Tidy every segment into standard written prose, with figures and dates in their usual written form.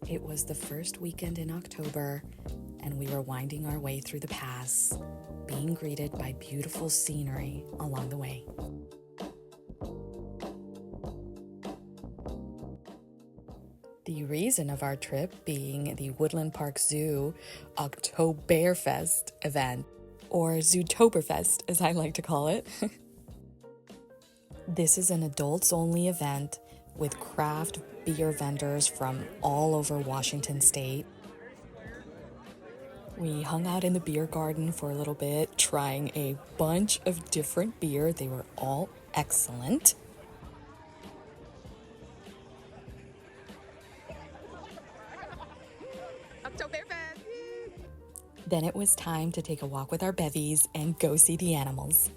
It was the first weekend in October, and we were winding our way through the pass, being greeted by beautiful scenery along the way. The reason of our trip being the Woodland Park Zoo Oktoberfest event, or Zootoberfest as I like to call it. This is an adults-only event with craft beer vendors from all over Washington state. We hung out in the beer garden for a little bit, trying a bunch of different beer. They were all excellent. Oktoberfest! Then it was time to take a walk with our bevies and go see the animals.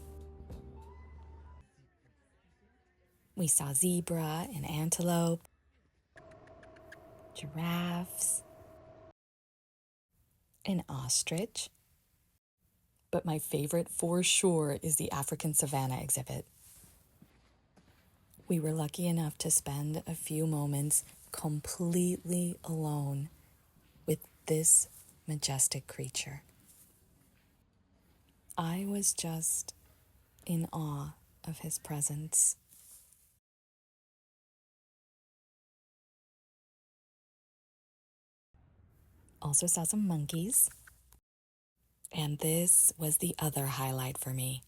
We saw zebra and antelope, giraffes, an ostrich. But my favorite for sure is the African savanna exhibit. We were lucky enough to spend a few moments completely alone with this majestic creature. I was just in awe of his presence. Also saw some monkeys. And this was the other highlight for me.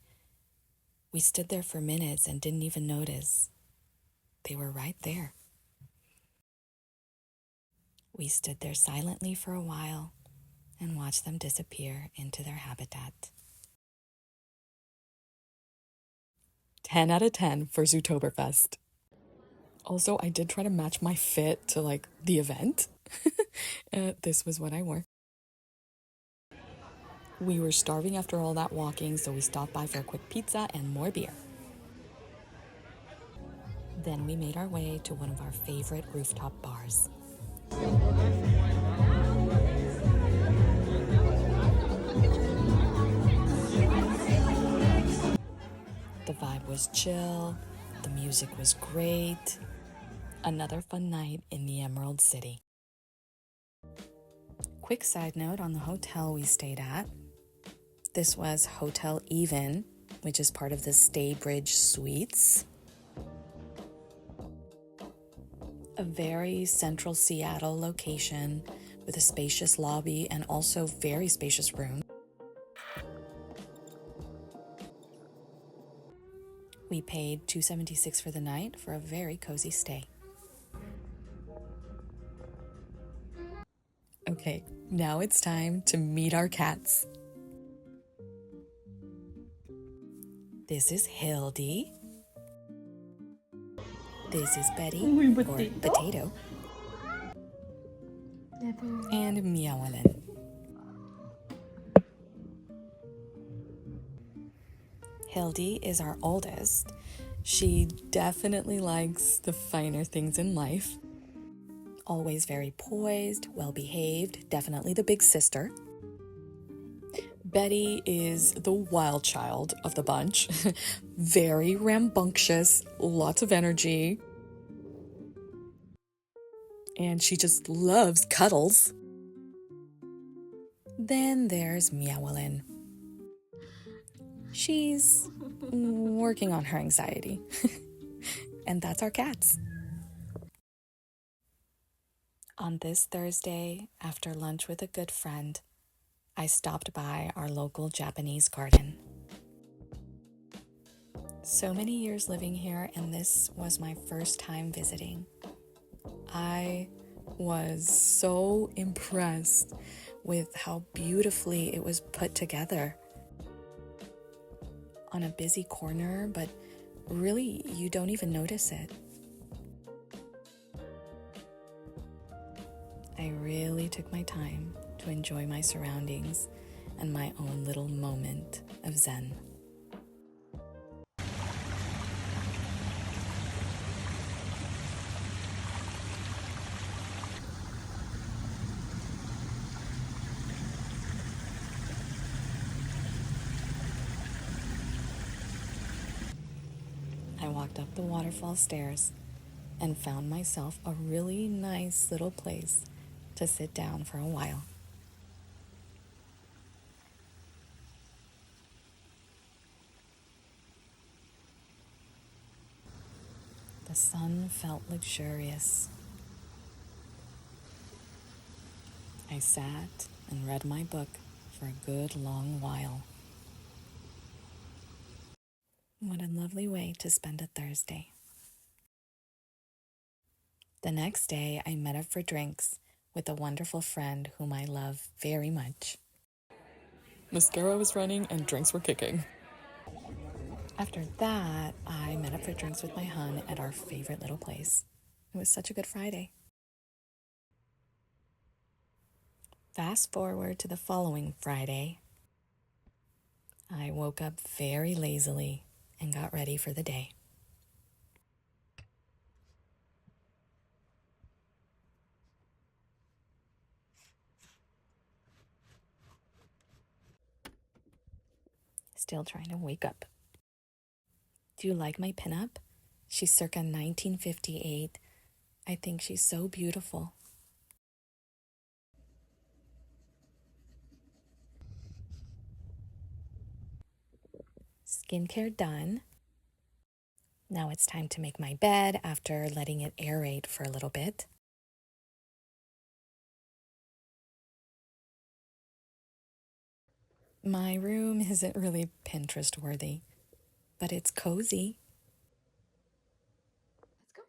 We stood there for minutes and didn't even notice. They were right there. We stood there silently for a while and watched them disappear into their habitat. 10 out of 10 for Zootoberfest. Also, I did try to match my fit to the event. This was what I wore. We were starving after all that walking, so we stopped by for a quick pizza and more beer. Then we made our way to one of our favorite rooftop bars. The vibe was chill, the music was great. Another fun night in the Emerald City. Quick side note on the hotel we stayed at. This was Hotel Even, which is part of the Staybridge Suites. A very central Seattle location with a spacious lobby and also very spacious room. We paid $276 for the night for a very cozy stay. Okay, now it's time to meet our cats. This is Hildy. This is Betty, or Potato. And Meowlin. Hildy is our oldest. She definitely likes the finer things in life. Always very poised, well-behaved, definitely the big sister. Betty is the wild child of the bunch. Very rambunctious, lots of energy. And she just loves cuddles. Then there's Meowlin. She's working on her anxiety. And that's our cats. On this Thursday, after lunch with a good friend, I stopped by our local Japanese garden. So many years living here, and this was my first time visiting. I was so impressed with how beautifully it was put together. On a busy corner, but really you don't even notice it. I really took my time to enjoy my surroundings and my own little moment of Zen. I walked up the waterfall stairs and found myself a really nice little place to sit down for a while. The sun felt luxurious. I sat and read my book for a good long while. What a lovely way to spend a Thursday. The next day, I met up for drinks with a wonderful friend whom I love very much. Mascara was running and drinks were kicking. After that, I met up for drinks with my hun at our favorite little place. It was such a good Friday. Fast forward to the following Friday. I woke up very lazily and got ready for the day. Still trying to wake up. Do you like my pinup? She's circa 1958. I think she's so beautiful. Skincare done. Now it's time to make my bed after letting it aerate for a little bit. My room isn't really Pinterest worthy, but it's cozy. Let's go.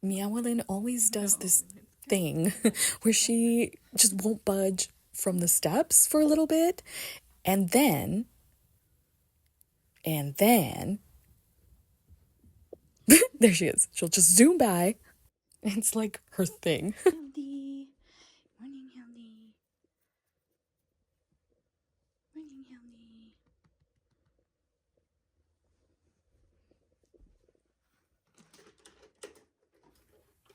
Meowlin always does this thing where she just won't budge from the steps for a little bit, and then there she is. She'll just zoom by. It's like her thing. Healthy. Morning, healthy. Morning, healthy.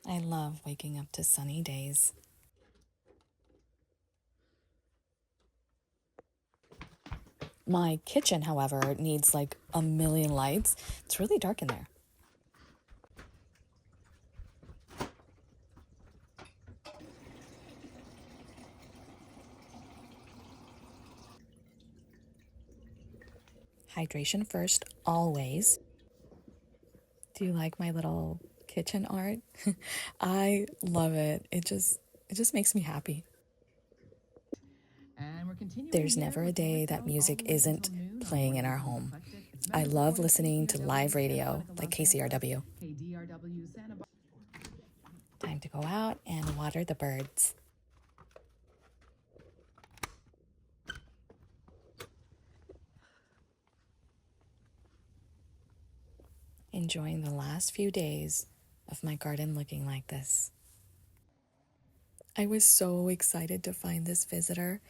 I love waking up to sunny days. My kitchen, however, needs like a million lights. It's really dark in there. Hydration first, always. Do you like my little kitchen art? I love it. It just makes me happy. There's never a day that music isn't playing in our home. I love listening to live radio like KCRW. Time to go out and water the birds. Enjoying the last few days of my garden looking like this. I was so excited to find this visitor.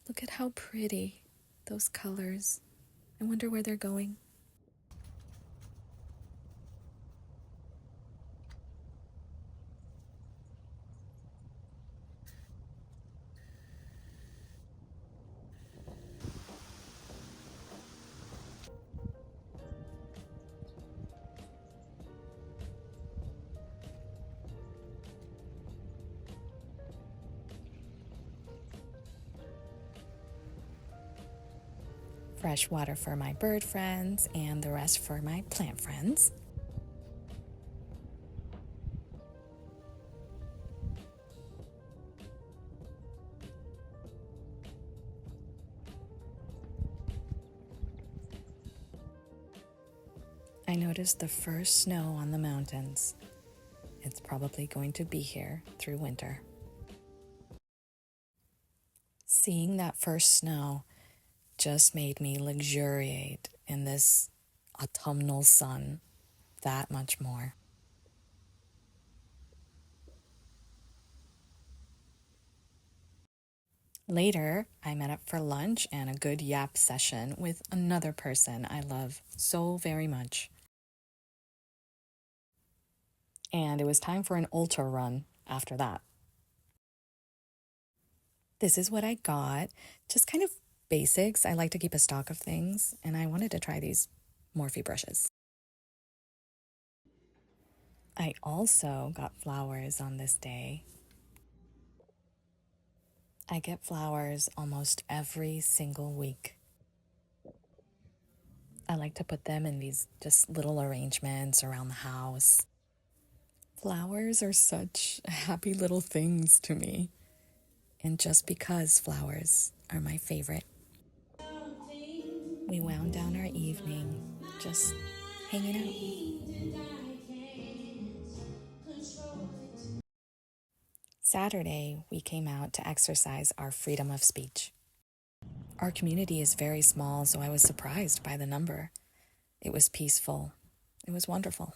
Look at how pretty those colors. I wonder where they're going. Fresh water for my bird friends and the rest for my plant friends. I noticed the first snow on the mountains. It's probably going to be here through winter. Seeing that first snow just made me luxuriate in this autumnal sun that much more. Later, I met up for lunch and a good yap session with another person I love so very much. And it was time for an ultra run after that. This is what I got, just kind of basics. I like to keep a stock of things, and I wanted to try these Morphe brushes. I also got flowers on this day. I get flowers almost every single week. I like to put them in these just little arrangements around the house. Flowers are such happy little things to me. And just because flowers are my favorite, we wound down our evening just hanging out. Saturday, we came out to exercise our freedom of speech. Our community is very small, so I was surprised by the number. It was peaceful. It was wonderful.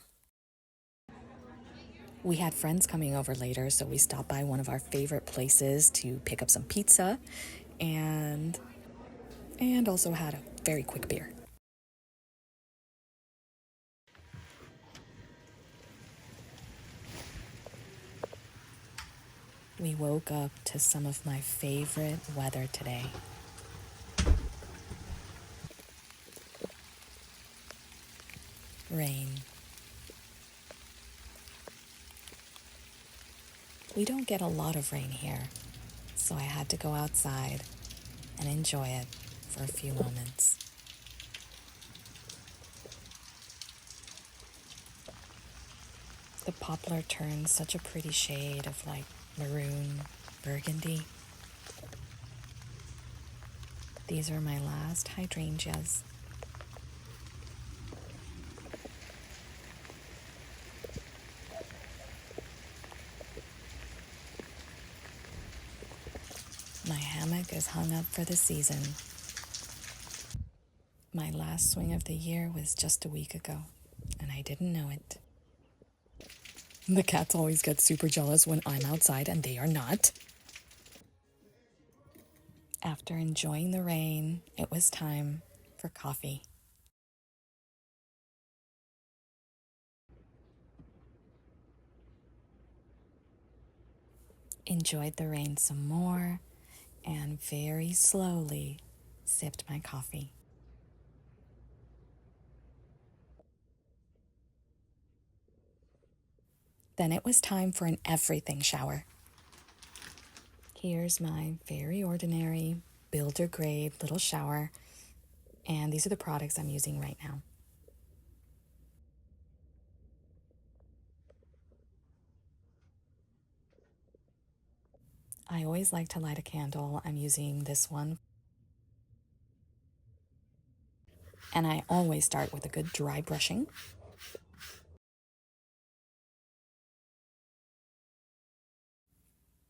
We had friends coming over later, so we stopped by one of our favorite places to pick up some pizza and also had a very quick beer. We woke up to some of my favorite weather today. Rain. We don't get a lot of rain here, so I had to go outside and enjoy it for a few moments. The poplar turned such a pretty shade of like maroon burgundy. These are my last hydrangeas. My hammock is hung up for the season. My last swing of the year was just a week ago, and I didn't know it. The cats always get super jealous when I'm outside and they are not. After enjoying the rain, it was time for coffee. Enjoyed the rain some more and very slowly sipped my coffee. Then it was time for an everything shower. Here's my very ordinary builder grade little shower, and these are the products I'm using right now. I always like to light a candle. I'm using this one. And I always start with a good dry brushing.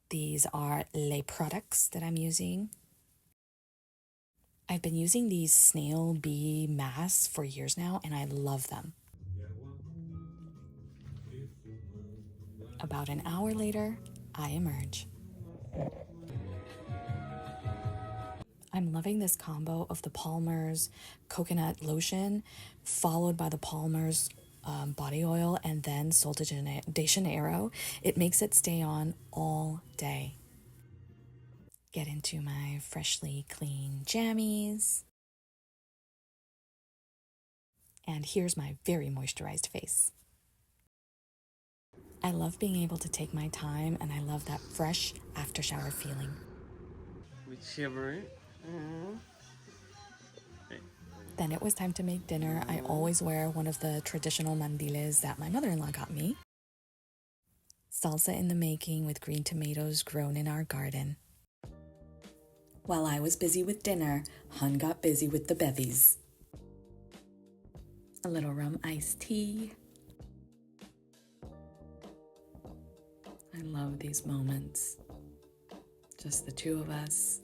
These are Les products that I'm using. I've been using these snail bee masks for years now, and I love them. About an hour later, I emerge. I'm loving this combo of the Palmer's coconut lotion, followed by the Palmer's body oil, and then Sol de Janeiro. It makes it stay on all day. Get into my freshly clean jammies. And here's my very moisturized face. I love being able to take my time, and I love that fresh after shower feeling. Whichever. Then it was time to make dinner. I always wear one of the traditional mandiles that my mother-in-law got me. Salsa in the making with green tomatoes grown in our garden. While I was busy with dinner, Hun got busy with the bevies. A little rum iced tea. I love these moments. Just the two of us.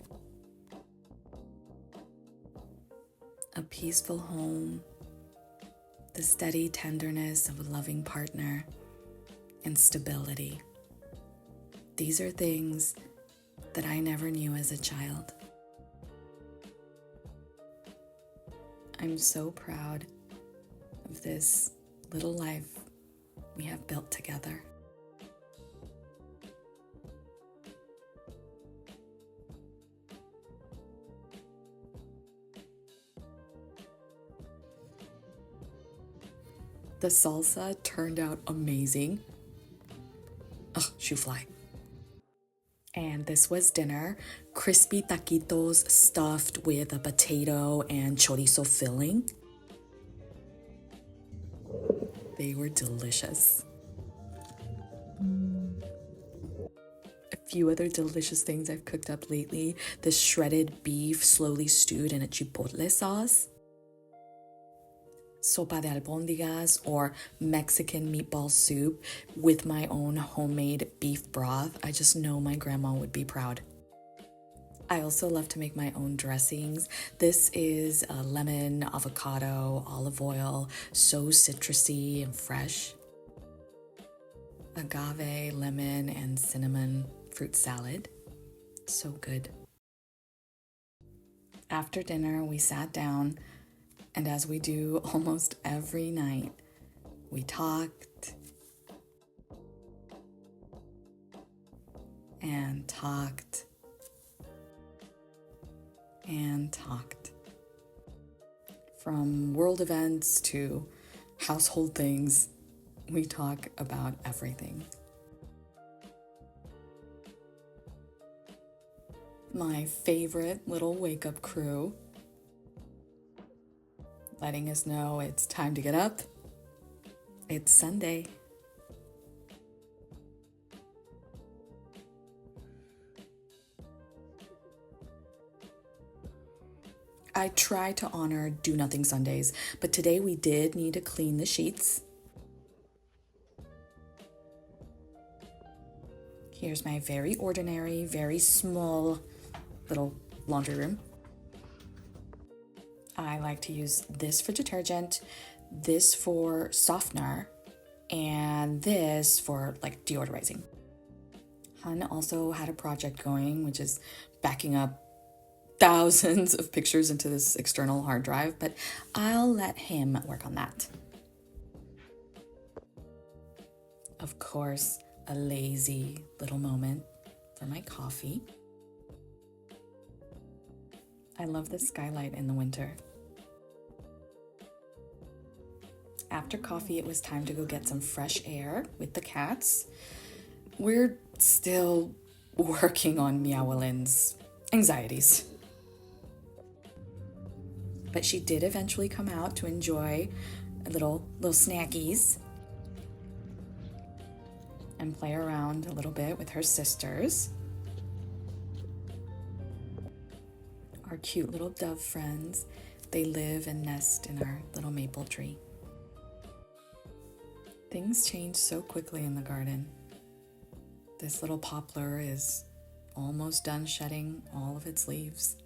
A peaceful home. The steady tenderness of a loving partner. And stability. These are things that I never knew as a child. I'm so proud of this little life we have built together. The salsa turned out amazing. Ugh, shoe fly. And this was dinner, crispy taquitos stuffed with a potato and chorizo filling. They were delicious. A few other delicious things I've cooked up lately: this shredded beef slowly stewed in a chipotle sauce, sopa de albóndigas or Mexican meatball soup with my own homemade beef broth. I just know my grandma would be proud. I also love to make my own dressings. This is lemon, avocado, olive oil, so citrusy and fresh. Agave, lemon, and cinnamon fruit salad. So good. After dinner, we sat down, and as we do almost every night, we talked and talked and talked. From world events to household things, we talk about everything. My favorite little wake-up crew, letting us know it's time to get up. It's Sunday. I try to honor Do Nothing Sundays, but today we did need to clean the sheets. Here's my very ordinary, very small little laundry room. I like to use this for detergent, this for softener, and this for like deodorizing. Hun also had a project going, which is backing up thousands of pictures into this external hard drive, but I'll let him work on that. Of course, a lazy little moment for my coffee. I love the skylight in the winter. After coffee, it was time to go get some fresh air with the cats. We're still working on Meowelin's anxieties. But she did eventually come out to enjoy a little snackies and play around a little bit with her sisters. Our cute little dove friends, they live and nest in our little maple tree. Things change so quickly in the garden. This little poplar is almost done shedding all of its leaves.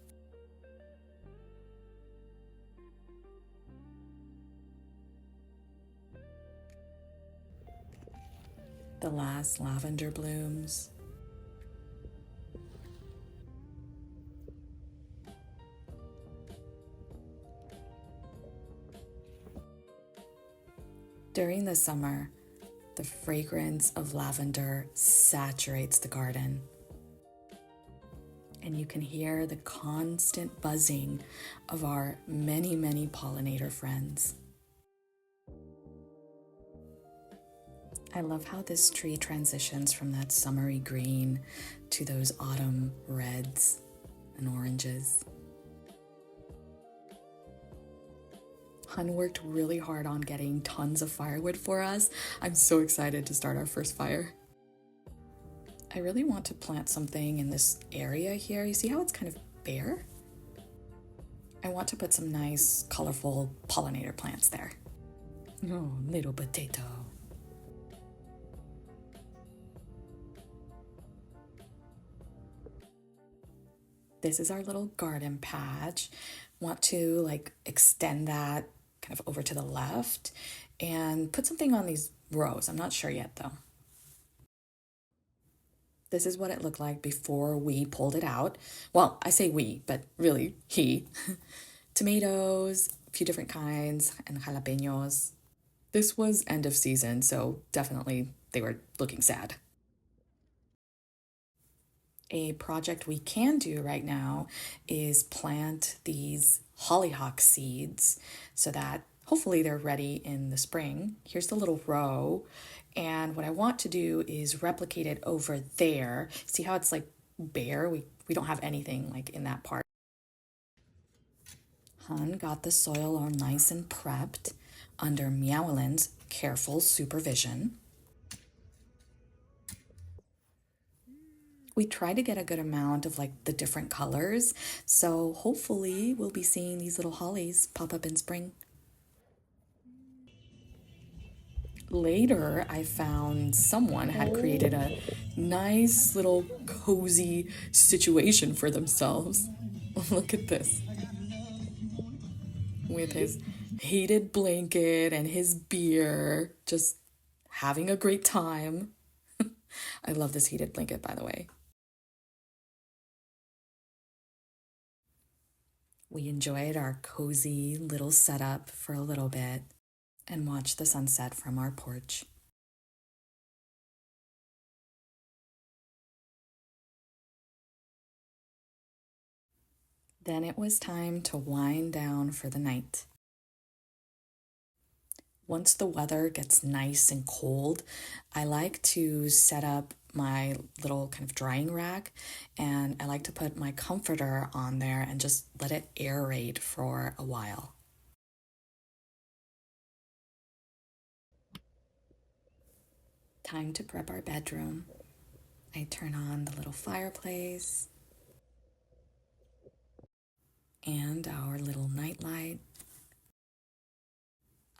The last lavender blooms. During the summer, the fragrance of lavender saturates the garden. And you can hear the constant buzzing of our many, many pollinator friends. I love how this tree transitions from that summery green to those autumn reds and oranges. Hun worked really hard on getting tons of firewood for us. I'm so excited to start our first fire. I really want to plant something in this area here. You see how it's kind of bare? I want to put some nice, colorful pollinator plants there. Oh, little potato. This is our little garden patch. Want to extend that kind of over to the left and put something on these rows. I'm not sure yet though. This is what it looked like before we pulled it out. Well, I say we, but really he. Tomatoes, a few different kinds, and jalapenos. This was end of season, so definitely they were looking sad. A project we can do right now is plant these hollyhock seeds so that hopefully they're ready in the spring. Here's the little row. And what I want to do is replicate it over there. See how it's bare. We don't have anything like in that part. Hun got the soil all nice and prepped under Meowlin's careful supervision. We try to get a good amount of like the different colors, so hopefully we'll be seeing these little hollies pop up in spring. Later, I found someone had created a nice little cozy situation for themselves. Look at this. With his heated blanket and his beer, just having a great time. I love this heated blanket, by the way. We enjoyed our cozy little setup for a little bit and watched the sunset from our porch. Then it was time to wind down for the night. Once the weather gets nice and cold, I like to set up my little kind of drying rack, and I like to put my comforter on there and just let it aerate for a while. Time to prep our bedroom. I turn on the little fireplace and our little nightlight.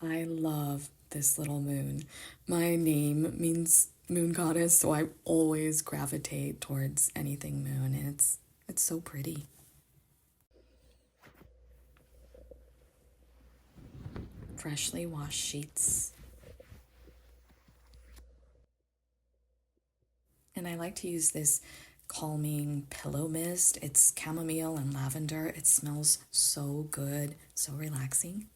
I love this little moon. My name means moon goddess, so I always gravitate towards anything moon, and it's so pretty. Freshly washed sheets. And I like to use this calming pillow mist. It's chamomile and lavender. It smells so good, so relaxing.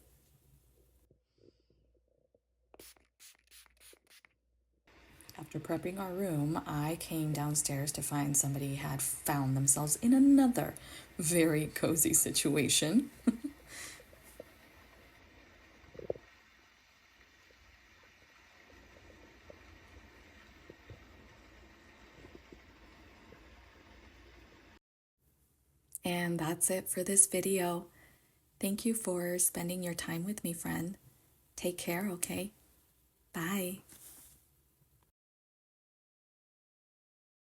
After prepping our room, I came downstairs to find somebody had found themselves in another very cozy situation. And that's it for this video. Thank you for spending your time with me, friend. Take care, okay? Bye.